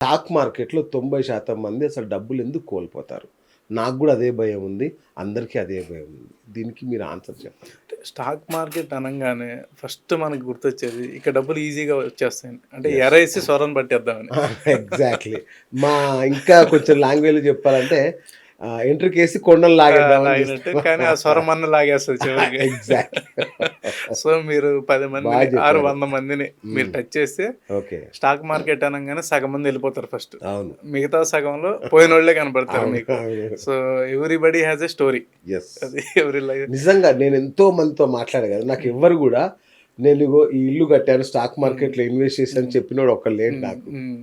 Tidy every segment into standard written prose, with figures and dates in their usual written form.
Stock మార్కెట్‌లో 90% మంది అసలు డబ్బులు ఎందుకు కోల్పోతారు? నాకు గూడా అదే భయం ఉంది. అందరికీ అదే భయం ఉంది. దీనికి మీరు ఆన్సర్ చెప్పండి. స్టాక్ మార్కెట్ అనంగానే ఫస్ట్ మనకు గుర్తొచ్చేది ఇక డబ్బులు ఈజీగా వచ్చేస్తాయని. అంటే యెస్. ఎరేసి సొరను పట్టేద్దామని. ఎగ్జాక్ట్‌లీ. మా ఇంకా కొంచెం లాంగ్వేజ్‌లో చెప్పాలంటే ఎంట్రుకేసి కొండలు లాగేద్దామని లాగినట్టు. చూస్తాం. కానీ ఆ సొరమన్న లాగేస్తది చివరికి. ఎగ్జాక్ట్‌లీ. సో, మీరు 10 బా మందిని, చెప్పారు. 100 మందిని మీరు హ్మ్. టచ్ చేస్తే ఓకే. స్టాక్ మార్కెట్ అనంగానే సగం మంది ఎళ్ళిపోతారు ఫస్ట్. అవును. మిగతా సగంలో పోయినోళ్ళే కనపడతారు అవును. మీకు. అవును. So, everybody has a story. Yes. అది ఎవరి లైఫ్. నిజంగా నేను ఎంతో మందితో మాట్లాడా కదా! నాకెవ్వరు గూడా నేను ఇగో ఈ ఇల్లు కట్టాను, స్టాక్ హ్మ్. మార్కెట్‌లో ఇన్వెస్ట్ చేశాను హ్మ్. చెప్పినోడు ఒక్కడు లేడు హ్మ్. నాకు. హ్మ్.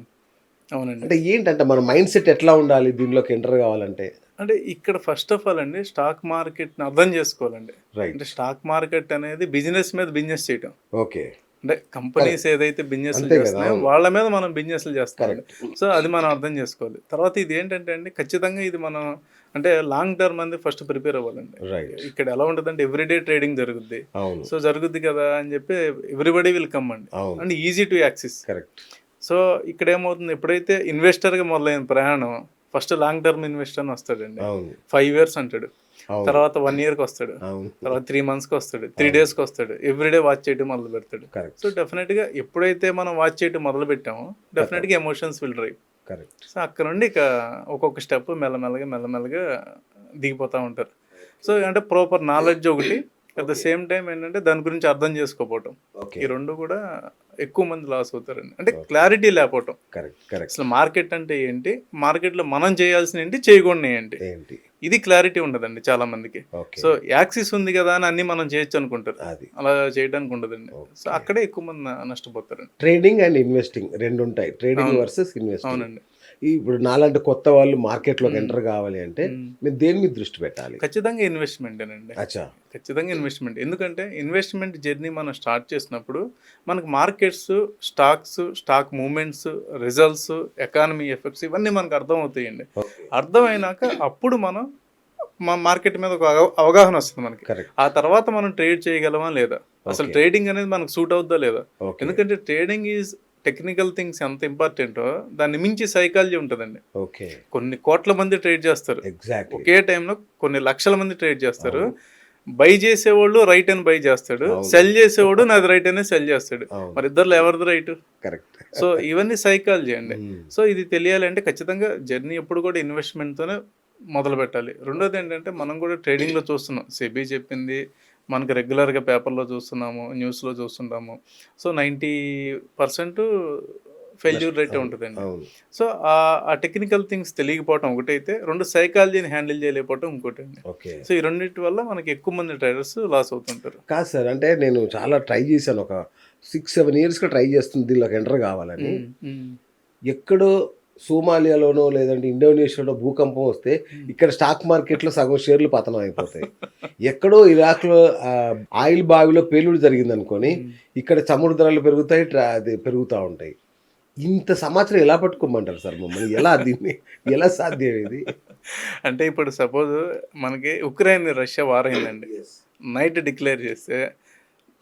అవునండి. అంటే ఏంటంటే మన మైండ్ సెట్ ఎట్లా ఉండాలి దీనిలోకి ఎంటర్ కావాలంటే? అంటే ఇక్కడ ఫస్ట్ ఆఫ్ ఆల్ అండి స్టాక్ మార్కెట్‌ని అర్థం చేసుకోవాలండి. అంటే రైట్. స్టాక్ మార్కెట్ అనేది బిజినెస్ మీద బిజినెస్ చేయటం. ఓకే. అంటే కంపెనీస్ కరెక్ట్. ఏదైతే బిజినెస్‌లు అంతే గదా! చేస్తున్నాయో అవును. వాళ్ళ మీద మనం బిజినెస్‌లు చేస్తున్నామండి. కరెక్ట్. సో, అది మనం అర్థం చేసుకోవాలి. తర్వాత ఇది ఏంటంటే అండి ఖచ్చితంగా ఇది మనం అంటే లాంగ్ టర్మ్ అనేది ఫస్ట్ ప్రిపేర్ అవ్వాలండి. రైట్. ఇక్కడ ఎలా ఉంటదంటే ఎవ్రీడే ట్రేడింగ్ జరుగుద్ది. అవును. సో, జరుగుద్ది కదా అని చెప్పి ఎవ్రీబడీ విల్ కమ్ అండి. అవును. And easy to access. Correct. So, ఇక్కడేమవుతుంది ఎప్పుడైతే ఇన్వెస్టర్‌గా మొదలైన ప్రయాణం ఫస్ట్ లాంగ్ టర్మ్ ఇన్వెస్టర్ అని వస్తాడండి. అవును. 5 ఇయర్స్ అంటాడు. అవును. తర్వాత 1 ఇయర్‌కొస్తాడు. అవును. తర్వాత 3 మంత్స్‌కొస్తాడు. 3 అవును. డేస్‌కొస్తాడు. ఎవ్రీడే వాచ్ చేయడం మొదలుపెడతాడు. So, correct. డెఫినెట్‌గా ఎప్పుడైతే మనం వాచ్ చేయడం మొదలుపెట్టామో ఖతం. డెఫినెట్‌గా emotions will drive. Correct. So, అక్కడ నుండి ఇక ఒక్కొక్క స్టెప్ మెల్లమెల్లగా, మెల్లమెల్లగా దిగిపోతా ఉంటారు. సో, అంటే ప్రాపర్ నాలెడ్జ్ ఒకటి. At the okay. Same time ఏంటంటే దాని గురించి అర్థం చేసుకోకపోవటం. ఓకే. ఈ 2 కూడా ఎక్కువ మంది లాస్ అవుతారండి. అంటే ఓకే. క్లారిటీ లేకపోవటం. కరెక్ట్. కరెక్ట్. అసలు మార్కెట్ అంటే ఏంటి? మార్కెట్‌లో మనం చేయాల్సినేంటి? చేయకూడనియి ఏంటి? ఏంటి? ఇది క్లారిటీ ఉండదండి చాలా మందికి. ఓకే. సో, యాక్సిస్ ఉంది గదా! అని అన్నీ మనం చేయొచ్చనుకుంటారు. అది. అలా చేయడానికి ఉండదండి. So, okay. అక్కడే ఎక్కువ మంది నష్టపోతారండి. ట్రేడింగ్ అండ్ ఇన్వెస్టింగ్ 2 ఉంటాయి. ట్రేడింగ్ అవును. Versus investing. అవునండి. ఇప్పుడు నాలాంటి కొత్త వాళ్ళు మార్కెట్‌లోకి హ్మ్. ఎంటర్ కావాలి అంటే హ్మ్. మీరు దేని మీద దృష్టి పెట్టాలి? ఖచ్చితంగా ఇన్వెస్ట్‌మెంటేనండి. అచ్చా! ఖచ్చితంగా ఇన్వెస్ట్‌మెంట్. ఎందుకంటే ఇన్వెస్ట్‌మెంట్ జర్నీ మనం స్టార్ట్ చేసినప్పుడు మనకు markets, stocks, stock movements, results, economy effects ఇవన్నీ మనకు అర్థమవుతాయండి. ఓకే. అర్థమైనాక అప్పుడు మనం మార్కెట్ మీద ఒక అవగాహన వస్తుంది మనకి. కరెక్ట్. ఆ తర్వాత మనం ట్రేడ్ చేయగలమా లేదా? అసలు ఓకే. ట్రేడింగ్ అనేది మనకు సూట్ అవుద్దా లేదా? ఓకే. ఎందుకంటే ట్రేడింగ్ ఈజ్ టెక్నికల్ థింగ్స్ ఎంత ఇంపార్టెంటో దాన్ని మించి సైకాలజీ ఉంటదండి. ఓకే. కొన్ని కోట్ల మంది ట్రేడ్ చేస్తారు. ఎగ్జాక్ట్‌లీ. ఒకే టైంలో కొన్ని లక్షల మంది ట్రేడ్ చేస్తారు. అవును. బై చేసేవాళ్ళు రైట్ అని బై చేస్తాడు. అవును. సెల్ చేసేవాడు నాది రైట్ అనే సెల్ చేస్తాడు. అవును. మరి ఇద్దరిలో ఎవరిది రైట్? కరెక్ట్. సో, ఇవన్నీ సైకాలజీ అండి. హ్మ్. సో, ఇది తెలియాలి అంటే ఖచ్చితంగా జర్నీ ఎప్పుడు కూడా ఇన్వెస్ట్‌మెంట్‌తోనే మొదలుపెట్టాలి. రెండోదేంటంటే మనం కూడా ట్రేడింగ్‌లో చూస్తున్నాం. సెబీ చెప్పింది మనకు రెగ్యులర్‌గా పేపర్‌లో చూస్తున్నాము, న్యూస్‌లో చూస్తుంటాము. సో, 90% ఫెయిల్యూర్ రేటే అవును. ఉంటదండి. అవును. సో, ఆ టెక్నికల్ థింగ్స్ తెలియకపోవటం ఒకటైతే, 2 సైకాలజీని హ్యాండిల్ చేయలేకపోవటం ఇంకోటండి. ఓకే. సో, ఈ రెండిటి వల్ల మనకి ఎక్కువ మంది ట్రేడర్స్ లాస్ అవుతుంటారు. కాదు సార్. అంటే నేను చాలా ట్రై చేశాను. ఒక 6, 7 ఇయర్స్‌గా ట్రై చేస్తుంది దీనిలోకి ఎంటర్ కావాలని. హ్మ్. హ్మ్. ఎక్కడో సోమాలియాలోనో లేదంటే ఇండోనేషియాలో భూకంపం వస్తే హ్మ్. ఇక్కడ స్టాక్ మార్కెట్‌లో సగం షేర్లు పతనం అయిపోతాయి. ఎక్కడో ఇరాక్‌లో ఆయిల్ బావిలో పేలుడు జరిగిందనుకోని హ్మ్. ఇక్కడ చమురు ధరలు పెరుగుతాయి. అది పెరుగుతా ఉంటాయి. ఇంత సమాచారం ఎలా పట్టుకోమంటారు సార్ మమ్మల్ని? ఎలా దీన్ని ఎలా సాధ్యం ఇది? అంటే ఇప్పుడు సపోజ్ మనకి ఉక్రెయిన్, రష్యా వార్ అయిందండి. యెస్. నైట్ డిక్లేర్ చేస్తే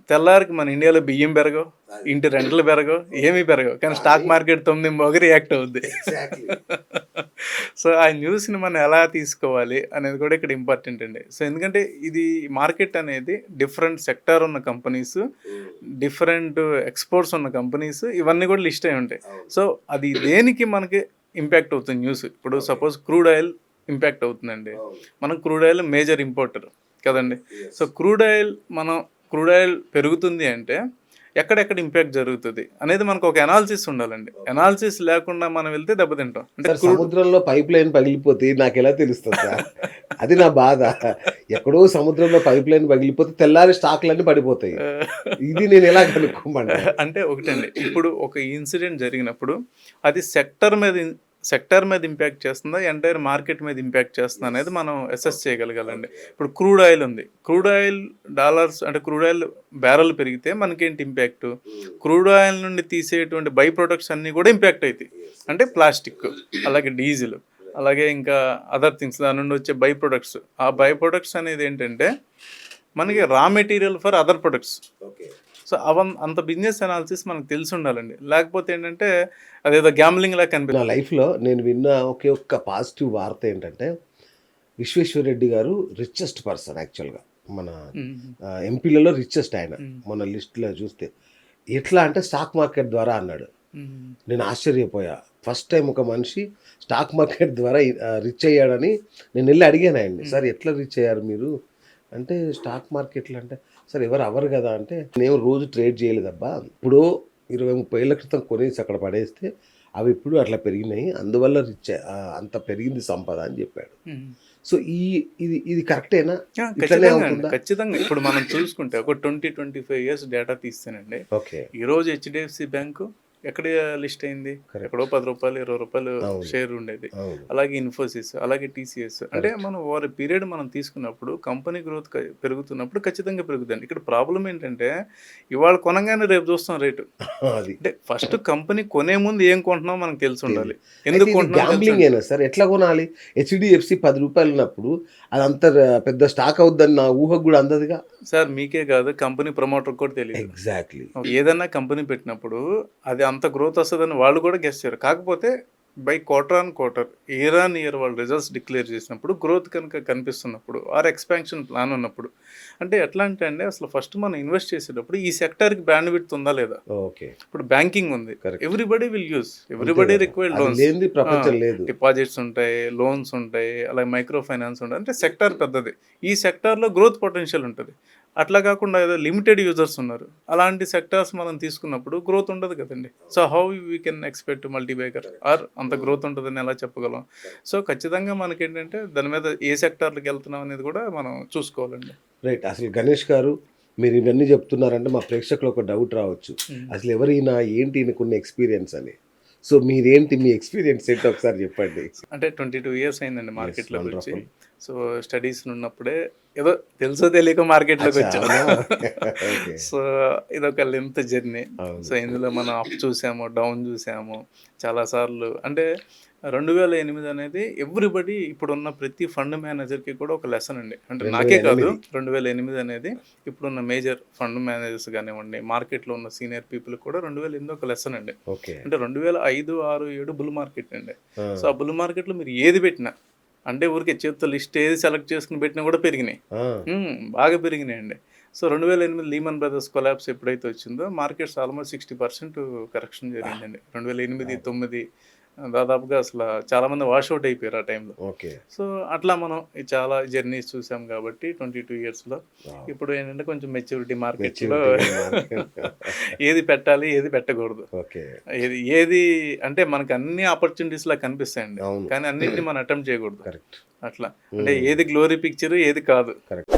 తెల్లారికి మన ఇండియాలో బియ్యం పెరగవు, అది. ఇంటి రెంట్‌లు పెరగవు, ఏమీ పెరగవు. కానీ స్టాక్ కానీ మార్కెట్ 9:00 రియాక్ట్ అవుద్ది. ఎగ్జాక్ట్‌లీ. సో, ఆ న్యూస్‌ని మనం ఎలా తీసుకోవాలి అనేది కూడా ఇక్కడ ఇంపార్టెంట్ అండి. సో, ఎందుకంటే ఇది మార్కెట్ అనేది డిఫరెంట్ సెక్టార్ ఉన్న కంపెనీస్, హ్మ్. డిఫరెంట్ ఎక్స్‌పోర్ట్స్ ఉన్న కంపెనీస్ ఇవన్నీ కూడా లిస్ట్ అయ్యి ఉంటాయి. అవును. సో, అది దేనికి మనకి ఇంపాక్ట్ అవుతుంది న్యూస్. ఇప్పుడు okay. Suppose crude oil impact అవుతుందండి. అవును. మనం క్రూడ్ ఆయిల్ మేజర్ ఇంపోర్టర్ కదండీ! యెస్. సో, క్రూడ్ ఆయిల్ పెరుగుతుంది అంటే ఎక్కడెక్కడ ఇంపాక్ట్ జరుగుతది అనేది మనకు ఒక అనాలిసిస్ ఉండాలండి. ఓకే. అనాలిసిస్ లేకుండా మనం వెళ్తే దెబ్బతింటాం. అంటే సార్ సముద్రంలో పైప్ లైన్ పగిలిపోతే నాకెలా తెలుస్తది సార్? అది నా బాధ. ఎక్కడో సముద్రంలో పైప్ లైన్ పగిలిపోతే తెల్లారి స్టాక్‌లన్నీ పడిపోతాయి. ఇది నేనెలా కనుక్కోమంటారు? అంటే ఒకటండి. ఇప్పుడు ఒక ఇన్సిడెంట్ జరిగినప్పుడు అది సెక్టార్ మీద ఇంపాక్ట్ చేస్తుందా? ఎంటైర్ మార్కెట్ మీద ఇంపాక్ట్ చేస్తుందా? అనేది మనం అసెస్ చేయగలగాలండి. ఓకే. ఇప్పుడు క్రూడ్ ఆయిల్ ఉంది. క్రూడ్ ఆయిల్ డాలర్స్ అంటే క్రూడ్ ఆయిల్ బ్యారెల్ పెరిగితే మనకేంటి ఇంపాక్టు? హ్మ్. క్రూడ్ ఆయిల్ నుండి తీసేటువంటి బై ప్రొడక్ట్స్ అన్నీ కూడా ఇంపాక్ట్ అయితాయి. యెస్. అంటే ఎగ్జాక్ట్. ప్లాస్టిక్, అలాగే డీజిల్, రైట్. అలాగే ఇంకా అదర్ థింగ్స్ దాని నుండి వచ్చే బై ప్రొడక్ట్స్. ఆ బై ప్రొడక్ట్స్ అనేది ఏంటంటే మనకి raw material for other products. Okay. So అంత బిజినెస్ అనాలిసిస్ మనకు తెలిసి ఉండాలండి. లేకపోతే ఏంటంటే అదేదో గ్యాంబ్లింగ్ లాగా నా కనిపిస్తుంది. లైఫ్‌లో నేను విన్న ఒకే ఒక్క పాజిటివ్ వార్త ఏంటంటే, విశ్వేశ్వరరెడ్డి గారు రిచెస్ట్ పర్సన్ యాక్చువల్‌గా. మన ఎంపీలలో రిచెస్ట్ ఆయన. మొన్న లిస్ట్‌లో చూస్తే. ఎట్లా అంటే స్టాక్ మార్కెట్ ద్వారా అన్నాడు. నేను ఆశ్చర్యపోయా. ఫస్ట్ టైం ఒక మనిషి స్టాక్ మార్కెట్ ద్వారా రిచ్ అయ్యాడని నేను వెళ్ళి అడిగాను ఆయన్ని. సార్ ఎట్లా రిచ్ అయ్యారు మీరు? అంటే స్టాక్ మార్కెట్లు అంటే, సార్ ఎవరు అవ్వరు కదా అంటే, నేను రోజు ట్రేడ్ చేయలేదబ్బా. ఇప్పుడు 20-30 ఏళ్ల క్రితం కొనేసి అక్కడ పడేస్తే అవి ఇప్పుడు అట్లా పెరిగినాయి. అందువల్ల అంత పెరిగింది సంపద అని చెప్పాడు. సో ఇది కరెక్టేనా? ఇట్లనే ఖచ్చితంగా అండి. అవుతుందా? ఖచ్చితంగా. ఇప్పుడు మనం చూసుకుంటే ఒక 25 ఇయర్స్ డేటా తీస్తేనండి, ఓకే. ఈరోజు హెచ్డిఎఫ్సి బ్యాంకు ఎక్కడ లిస్ట్ అయింది? కరెక్ట్. ఎక్కడో రూ. 10, రూ. 20 అవును. షేర్ ఉండేది. అవును. అలాగే ఇన్ఫోసిస్, అలాగే టీసీఎస్. అంటే కరెక్ట్. మనం వారి పీరియడ్ మనం తీసుకున్నప్పుడు కంపెనీ గ్రోత్ పెరుగుతున్నప్పుడు ఖచ్చితంగా పెరుగుతుంది. ఇక్కడ ప్రాబ్లం ఏంటంటే ఇవాళ కొనగానే రేపు చూస్తాం రేటు. అది. అంటే ఫస్ట్ కంపెనీ కొనే ముందు ఏం కొంటున్నాం మనకు తెలిసి ఉండాలి. అయితే ఎందుకు ఇది కొంటున్నాం గ్యాంబ్లింగ్ ఏనా సార్? ఎట్లా కొనాలి? హెచ్డిఎఫ్సి ₹10 ఉన్నప్పుడు అది అంత పెద్ద స్టాక్ అవుద్దని నా ఊహకు కూడా అందదుగా. సార్ మీకే కాదు కంపెనీ ప్రమోటర్ కూడా తెలియదు. ఎగ్జాక్ట్లీ. ఏదన్నా కంపెనీ పెట్టినప్పుడు అది అంత గ్రోత్ వస్తుందని వాళ్ళు కూడా గెస్ చేయరు. కాకపోతే by quarter on quarter, year on year వాళ్ళు రిజల్ట్స్ డిక్లేర్ చేసినప్పుడు గ్రోత్ కనుక కనిపిస్తున్నప్పుడు ఆర్ ఎక్స్పాన్షన్ ప్లాన్ ఉన్నప్పుడు, అంటే ఎట్లా అంటే అండి అసలు ఫస్ట్ మనం ఇన్వెస్ట్ చేసేటప్పుడు ఈ సెక్టార్కి బ్యాండ్ విడ్త్ ఉందా లేదా? ఓకే. ఇప్పుడు బ్యాంకింగ్ ఉంది, correct. Everybody will use, everybody required loans, లేనిది ప్రపంచం లేదు. డిపాజిట్స్ ఉంటాయి, లోన్స్ ఉంటాయి, అలాగే మైక్రో ఫైనాన్స్ ఉంటాయి. అంటే సెక్టార్ పెద్దది. ఈ సెక్టార్లో గ్రోత్ పొటెన్షియల్ ఉంటుంది. అట్లా కాకుండా ఏదో లిమిటెడ్ యూజర్స్ ఉన్నారు, అలాంటి సెక్టార్స్ మనం తీసుకున్నప్పుడు గ్రోత్ ఉండదు కదండి. So how we can expect multibagger or అంత గ్రోత్ ఉంటుందని ఎలా చెప్పగలం? సో ఖచ్చితంగా మనకేంటంటే దాని మీద ఏ సెక్టార్లకు వెళ్తున్నాం అనేది కూడా మనం చూసుకోవాలండి. రైట్. అసలు గణేష్ గారు మీరు ఇవన్నీ చెప్తున్నారంటే మా ప్రేక్షకులు ఒక డౌట్ రావచ్చు. అసలు ఎవరైనా ఏంటి ఈయనకున్న ఎక్స్పీరియన్స్ అని. సో మీరేంటి మీ ఎక్స్పీరియన్స్ ఏంటో ఒకసారి చెప్పండి. అంటే 22 ఇయర్స్ అయిందండి మార్కెట్లోకి వచ్చి. wonderful. సో స్టడీస్ ఉన్నప్పుడే ఏదో తెలుసో తెలియక మార్కెట్లోకి అచ్చా, వచ్చాను. అవునా? ఓకే. సో ఇదొక లెంత్ జర్నీ. అవును. సో ఇందులో మనం అప్ చూసాము, డౌన్ చూసాము చాలాసార్లు. అంటే 2008 అనేది ఎవ్రీబడి ఇప్పుడున్న ప్రతి ఫండ్ మేనేజర్కి కూడా ఒక లెసన్ అండి. అంటే నాకే కాదు, 2008 అనేది ఇప్పుడున్న మేజర్ ఫండ్ మేనేజర్స్ కానివ్వండి, మార్కెట్లో ఉన్న సీనియర్ పీపుల్ కూడా 2008 ఒక లెసన్ అండి. ఓకే. అంటే 2005, 6, 7 బుల్ మార్కెట్ అండి. ఆ, సో ఆ బుల్ మార్కెట్లో మీరు ఏది పెట్టినా, అంటే ఊరికే చేతితో లిస్ట్ ఏది సెలెక్ట్ చేసుకుని పెట్టినా కూడా పెరిగినాయి. ఆ, బాగా పెరిగినాయండి. సో 2008 లీమన్ బ్రదర్స్ కొలాప్స్ ఎప్పుడైతే వచ్చిందో మార్కెట్స్ ఆల్మోస్ట్ 60% కరెక్షన్ జరిగిందండి. 2008, 9 దాదాపుగా అసలు చాలామంది వాష్అవుట్ అయిపోయారు ఆ టైంలో. ఓకే. సో అట్లా మనం చాలా జర్నీస్ చూసాం కాబట్టి 22 ఇయర్స్లో. Wow. ఇప్పుడు ఏంటంటే కొంచెం మెచ్యూరిటీ మార్కెట్లో Maturity market. ఏది పెట్టాలి ఏది పెట్టకూడదు, ఓకే. ఏది అంటే మనకి అన్ని ఆపర్చునిటీస్ లా కనిపిస్తాయండి, అవును. కానీ అన్నింటినీ మనం అటెంప్ట్ చేయకూడదు. కరెక్ట్. అట్లా అంటే ఏది గ్లోరీ పిక్చర్ ఏది కాదు. కరెక్ట్.